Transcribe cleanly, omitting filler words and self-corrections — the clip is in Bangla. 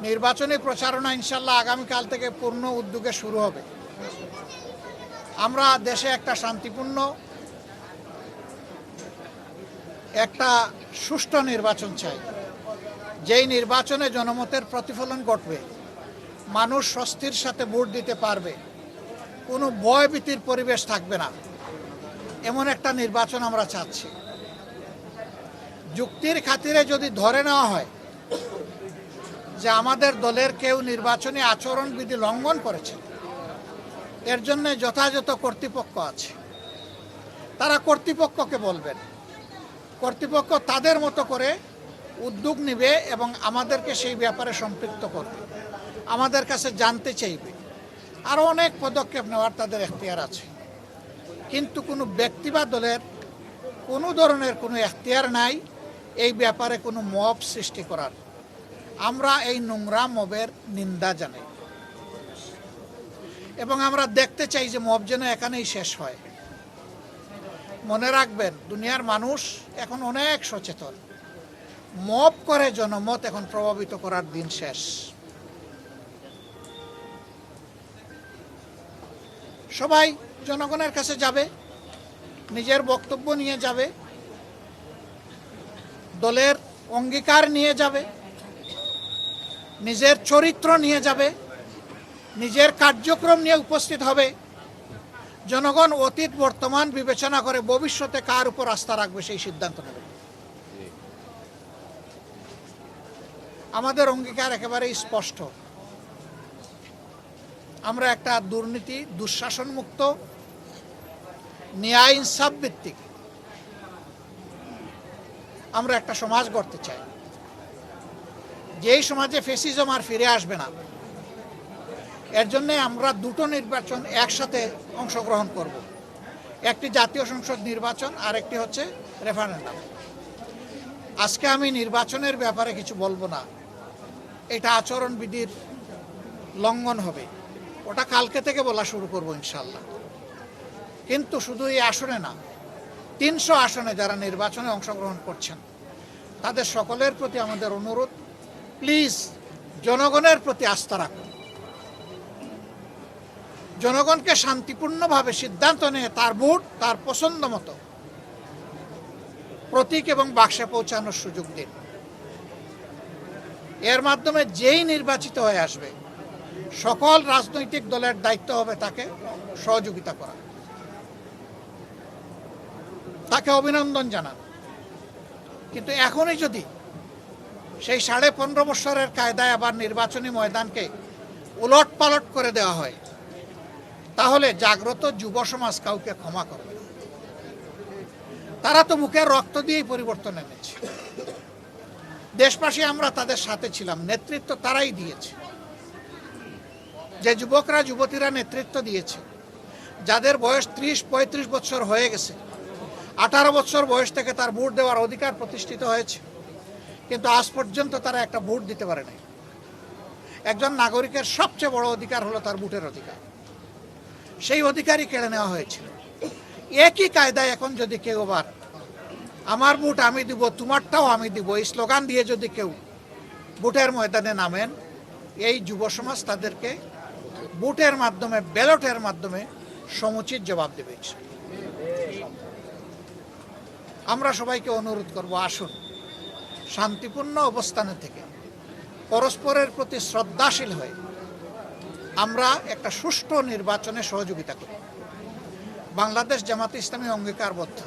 নির্বাচনী প্রচারণা ইনশাল্লাহ আগামীকাল থেকে পূর্ণ উদ্যোগে শুরু হবে। আমরা দেশে একটা শান্তিপূর্ণ একটা সুষ্ঠু নির্বাচন চাই, যেই নির্বাচনে জনমতের প্রতিফলন ঘটবে, মানুষ স্বস্তির সাথে ভোট দিতে পারবে, কোনো ভয়ভীতির পরিবেশ থাকবে না, এমন একটা নির্বাচন আমরা চাচ্ছি। যুক্তির খাতিরে যদি ধরে নেওয়া হয় যে আমাদের দলের কেউ নির্বাচনী আচরণবিধি লঙ্ঘন করেছে, এর জন্য যথাযথ কর্তৃপক্ষ আছে, তারা কর্তৃপক্ষকে বলবেন, কর্তৃপক্ষ তাদের মতো করে উদ্যোগ নেবে এবং আমাদেরকে সেই ব্যাপারে সম্পৃক্ত করবে, আমাদের কাছে জানতে চাইবে। আরও অনেক পদক্ষেপ নেওয়ার তাদের এখতিয়ার আছে, কিন্তু কোনো ব্যক্তি বা দলের কোনো ধরনের কোনো এখতিয়ার নাই এই ব্যাপারে কোনো মব সৃষ্টি করার। আমরা এই নোংরা মবের নিন্দা জানাই এবং আমরা দেখতে চাই যে মব যেন এখানেই শেষ হয়। মনে রাখবেন, দুনিয়ার মানুষ এখন অনেক সচেতন, মব করে জনমত এখন প্রভাবিত করার দিন শেষ। সবাই জনগণের কাছে যাবে, নিজের বক্তব্য নিয়ে যাবে, দলের অঙ্গীকার নিয়ে যাবে, নিজের চরিত্র নিয়ে যাবে, নিজের কার্যক্রম নিয়ে উপস্থিত হবে। জনগণ অতীত বর্তমান বিবেচনা করে ভবিষ্যতে কার উপর আস্থা রাখবে সেই সিদ্ধান্ত নেবে। আমাদের অঙ্গীকার একেবারেই স্পষ্ট, আমরা একটা দুর্নীতি দুঃশাসন মুক্ত ন্যায় ইনসাফ ভিত্তিক আমরা একটা সমাজ গড়তে চাই, যেই সমাজে ফ্যাসিজম আর ফিরে আসবে না। এর জন্য আমরা দুটো নির্বাচন একসাথে অংশগ্রহণ করব, একটি জাতীয় সংসদ নির্বাচন আর একটি হচ্ছে রেফারেন্ডাম। আজকে আমি নির্বাচনের ব্যাপারে কিছু বলবো না, এটা আচরণবিধির লঙ্ঘন হবে, ওটা কালকে থেকে বলা শুরু করব ইনশাল্লাহ। কিন্তু শুধু এই আসনে না, 300 আসনে যারা নির্বাচনে অংশগ্রহণ করছেন তাদের সকলের প্রতি আমাদের অনুরোধ, প্লিজ জনগণের প্রতি আস্থা রাখুন, জনগণকে শান্তিপূর্ণভাবে সিদ্ধান্ত নিয়ে তার ভোট তার পছন্দ মতো প্রতীক এবং বাক্সে পৌঁছানোর সুযোগ দিন। এর মাধ্যমে যেই নির্বাচিত হয়ে আসবে, সকল রাজনৈতিক দলের দায়িত্ব হবে তাকে সহযোগিতা করা, তাকে অভিনন্দন জানান। কিন্তু এখনই যদি সেই 15.5 বছরের কায়দায় আবার নির্বাচনী ময়দানকে উলট পালট করে দেওয়া হয়, তাহলে জাগ্রত যুব সমাজ কাউকে ক্ষমা করবে না। তারা তো মুখের রক্ত দিয়েই পরিবর্তন এনেছে। দেশবাসী আমরা তাদের সাথে ছিলাম, নেতৃত্ব তারাই দিয়েছে। যে যুবকরা যুবতীরা নেতৃত্ব দিয়েছে, যাদের বয়স 30-35 বছর হয়ে গেছে, 18 বছর বয়স থেকে তার ভোট দেওয়ার অধিকার প্রতিষ্ঠিত হয়েছে, কিন্তু আজ পর্যন্ত তারা একটা ভোট দিতে পারে নাই। একজন নাগরিকের সবচেয়ে বড় অধিকার হলো তার ভোটের অধিকার, সেই অধিকারই কেড়ে নেওয়া হয়েছিল। একই কায়দায় এখন যদি কেউ আবার আমার ভোট আমি দিব, তোমারটাও আমি দিব, এই স্লোগান দিয়ে যদি কেউ ভোটের ময়দানে নামেন, এই যুব সমাজ তাদেরকে ভোটের মাধ্যমে, ব্যালটের মাধ্যমে সমুচিত জবাব দেবে। আমরা সবাইকে অনুরোধ করব, আসুন শান্তিপূর্ণ অবস্থানে থেকে পরস্পরের প্রতি শ্রদ্ধাশীল হয়ে আমরা একটা সুষ্ঠু নির্বাচনে সহযোগিতা করি। বাংলাদেশ জামাতে ইসলামী অঙ্গীকারবদ্ধ